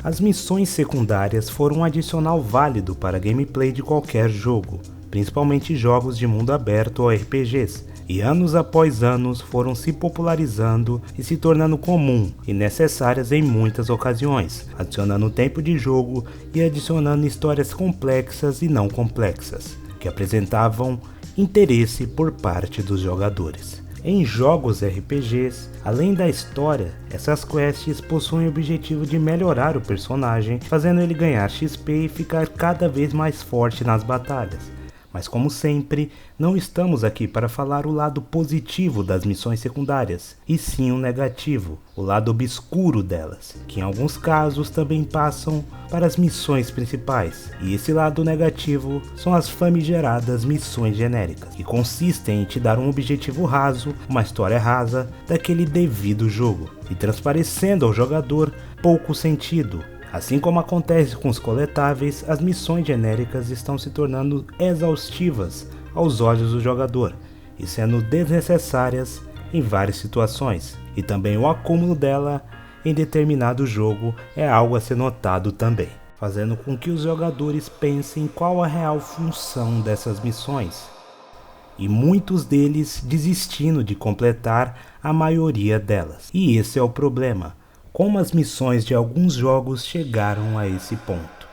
As missões secundárias foram um adicional válido para a gameplay de qualquer jogo, principalmente jogos de mundo aberto ou RPGs, e anos após anos foram se popularizando e se tornando comum e necessárias em muitas ocasiões, adicionando tempo de jogo e adicionando histórias complexas e não complexas, que apresentavam interesse por parte dos jogadores. Em jogos RPGs, além da história, essas quests possuem o objetivo de melhorar o personagem, fazendo ele ganhar XP e ficar cada vez mais forte nas batalhas. Mas como sempre, não estamos aqui para falar o lado positivo das missões secundárias, e sim o negativo, o lado obscuro delas, que em alguns casos também passam para as missões principais. E esse lado negativo são as famigeradas missões genéricas, que consistem em te dar um objetivo raso, uma história rasa daquele devido jogo, e transparecendo ao jogador pouco sentido. Assim como acontece com os coletáveis, as missões genéricas estão se tornando exaustivas aos olhos do jogador e sendo desnecessárias em várias situações, e também o acúmulo dela em determinado jogo é algo a ser notado também, fazendo com que os jogadores pensem qual a real função dessas missões, e muitos deles desistindo de completar a maioria delas. E esse é o problema. Como as missões de alguns jogos chegaram a esse ponto.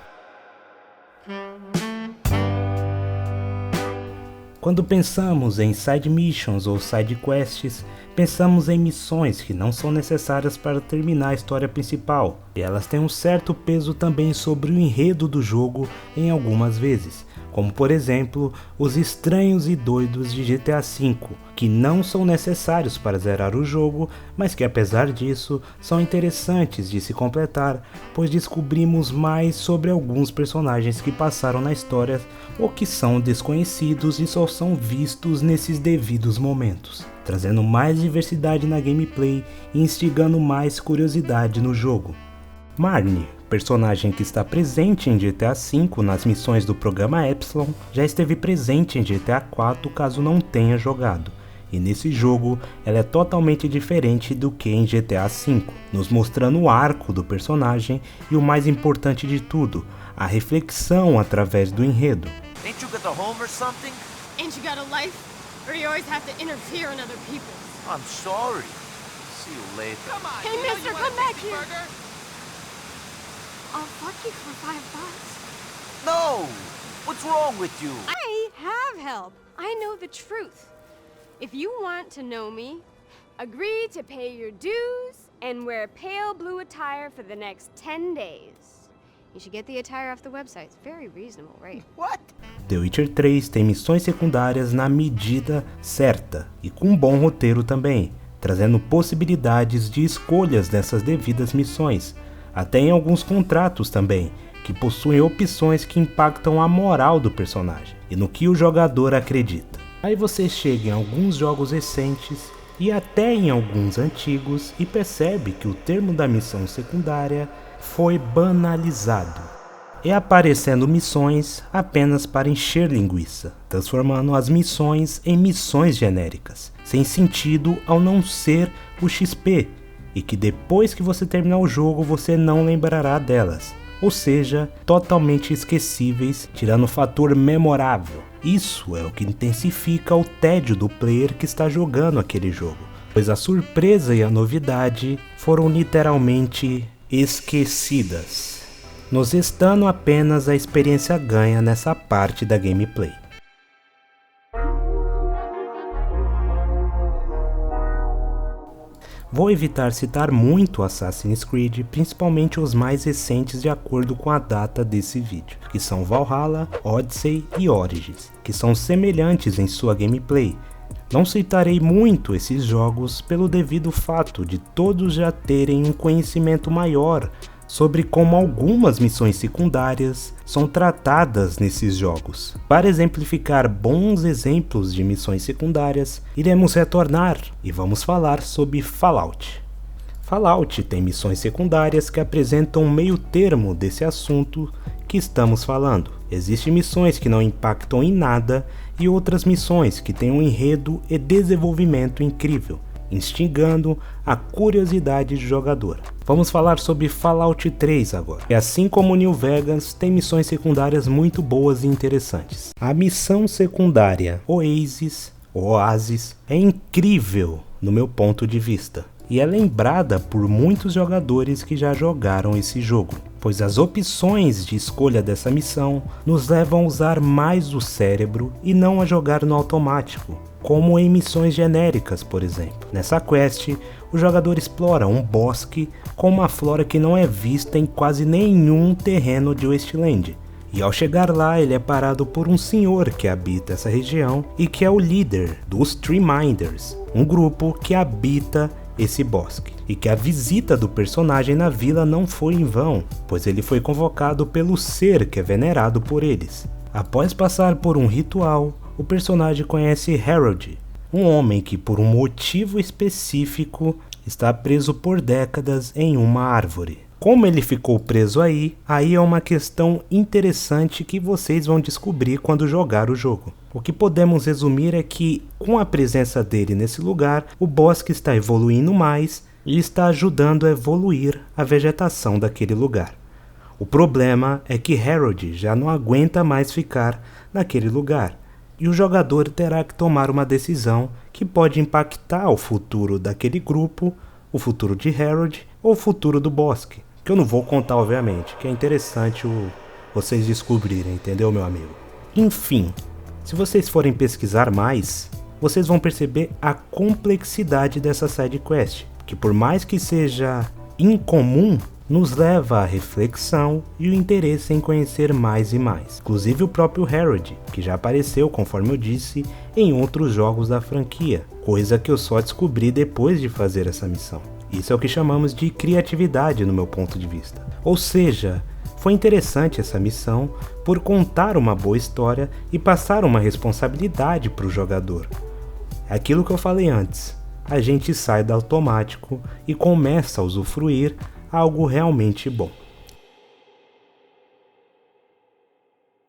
Quando pensamos em side missions ou side quests, pensamos em missões que não são necessárias para terminar a história principal, e elas têm um certo peso também sobre o enredo do jogo em algumas vezes, como por exemplo os estranhos e doidos de GTA V, que não são necessários para zerar o jogo, mas que apesar disso são interessantes de se completar, pois descobrimos mais sobre alguns personagens que passaram na história ou que são desconhecidos e só são vistos nesses devidos momentos, trazendo mais diversidade na gameplay e instigando mais curiosidade no jogo. Marnie, personagem que está presente em GTA V nas missões do programa Epsilon, já esteve presente em GTA IV caso não tenha jogado, e nesse jogo ela é totalmente diferente do que em GTA V, nos mostrando o arco do personagem e o mais importante de tudo, a reflexão através do enredo. Ain't you got a home or something? Ain't you got a life? Or you always have to interfere in other people's? I'm sorry. See you later. Come on, Hey, you know mister, you want come a back tasty here. burger? I'll fuck you for $5. No! What's wrong with you? I have help. I know the truth. If you want to know me, agree to pay your dues and wear pale blue attire for the next 10 days. You should get the attire off the website. It's very reasonable, right? What? The Witcher 3 tem missões secundárias na medida certa e com um bom roteiro também, trazendo possibilidades de escolhas dessas devidas missões, até em alguns contratos também, que possuem opções que impactam a moral do personagem e no que o jogador acredita. Aí você chega em alguns jogos recentes e até em alguns antigos e percebe que o termo da missão secundária foi banalizado, e aparecendo missões apenas para encher linguiça, transformando as missões em missões genéricas, sem sentido ao não ser o XP, e que depois que você terminar o jogo você não lembrará delas, ou seja, totalmente esquecíveis, tirando o fator memorável. Isso é o que intensifica o tédio do player que está jogando aquele jogo, pois a surpresa e a novidade foram literalmente esquecidas, nos restando apenas a experiência ganha nessa parte da gameplay. Vou evitar citar muito Assassin's Creed, principalmente os mais recentes de acordo com a data desse vídeo, que são Valhalla, Odyssey e Origins, que são semelhantes em sua gameplay. Não citarei muito esses jogos pelo devido fato de todos já terem um conhecimento maior sobre como algumas missões secundárias são tratadas nesses jogos. Para exemplificar bons exemplos de missões secundárias, iremos retornar e vamos falar sobre Fallout. Fallout tem missões secundárias que apresentam um meio termo desse assunto que estamos falando. Existem missões que não impactam em nada e outras missões que têm um enredo e desenvolvimento incrível. instigando a curiosidade do jogador. Vamos falar sobre Fallout 3 agora. E assim como New Vegas, tem missões secundárias muito boas e interessantes. A missão secundária Oasis é incrível no meu ponto de vista. E é lembrada por muitos jogadores que já jogaram esse jogo, pois as opções de escolha dessa missão nos levam a usar mais o cérebro e não a jogar no automático, como em missões genéricas, por exemplo. Nessa quest, o jogador explora um bosque com uma flora que não é vista em quase nenhum terreno de Wasteland. E ao chegar lá, ele é parado por um senhor que habita essa região e que é o líder dos Treeminders, um grupo que habita esse bosque, e que a visita do personagem na vila não foi em vão, pois ele foi convocado pelo ser que é venerado por eles. Após passar por um ritual, o personagem conhece Harold, um homem que por um motivo específico está preso por décadas em uma árvore. Como ele ficou preso aí é uma questão interessante que vocês vão descobrir quando jogar o jogo. O que podemos resumir é que, com a presença dele nesse lugar, o bosque está evoluindo mais e está ajudando a evoluir a vegetação daquele lugar. O problema é que Harold já não aguenta mais ficar naquele lugar, e o jogador terá que tomar uma decisão que pode impactar o futuro daquele grupo, o futuro de Harold ou o futuro do bosque. Que eu não vou contar, obviamente, que é interessante vocês descobrirem, entendeu, meu amigo? Enfim, se vocês forem pesquisar mais, vocês vão perceber a complexidade dessa side quest, que por mais que seja incomum, nos leva à reflexão e o interesse em conhecer mais e mais. Inclusive o próprio Harold, que já apareceu, conforme eu disse, em outros jogos da franquia, coisa que eu só descobri depois de fazer essa missão. Isso é o que chamamos de criatividade no meu ponto de vista. Ou seja, foi interessante essa missão por contar uma boa história e passar uma responsabilidade para o jogador. É aquilo que eu falei antes, a gente sai do automático e começa a usufruir algo realmente bom.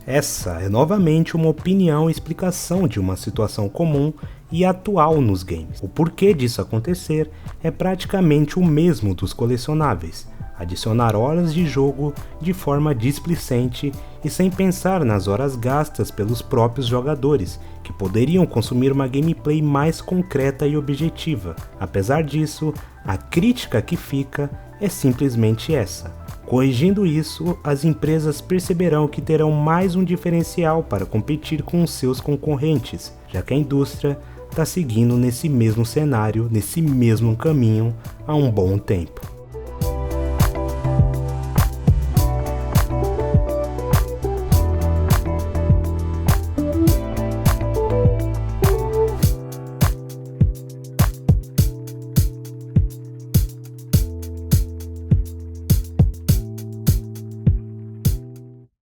Essa é novamente uma opinião e explicação de uma situação comum e atual nos games. O porquê disso acontecer é praticamente o mesmo dos colecionáveis: adicionar horas de jogo de forma displicente e sem pensar nas horas gastas pelos próprios jogadores, que poderiam consumir uma gameplay mais concreta e objetiva. Apesar disso, a crítica que fica é simplesmente essa. Corrigindo isso, as empresas perceberão que terão mais um diferencial para competir com os seus concorrentes, já que a indústria está seguindo nesse mesmo cenário, nesse mesmo caminho há um bom tempo.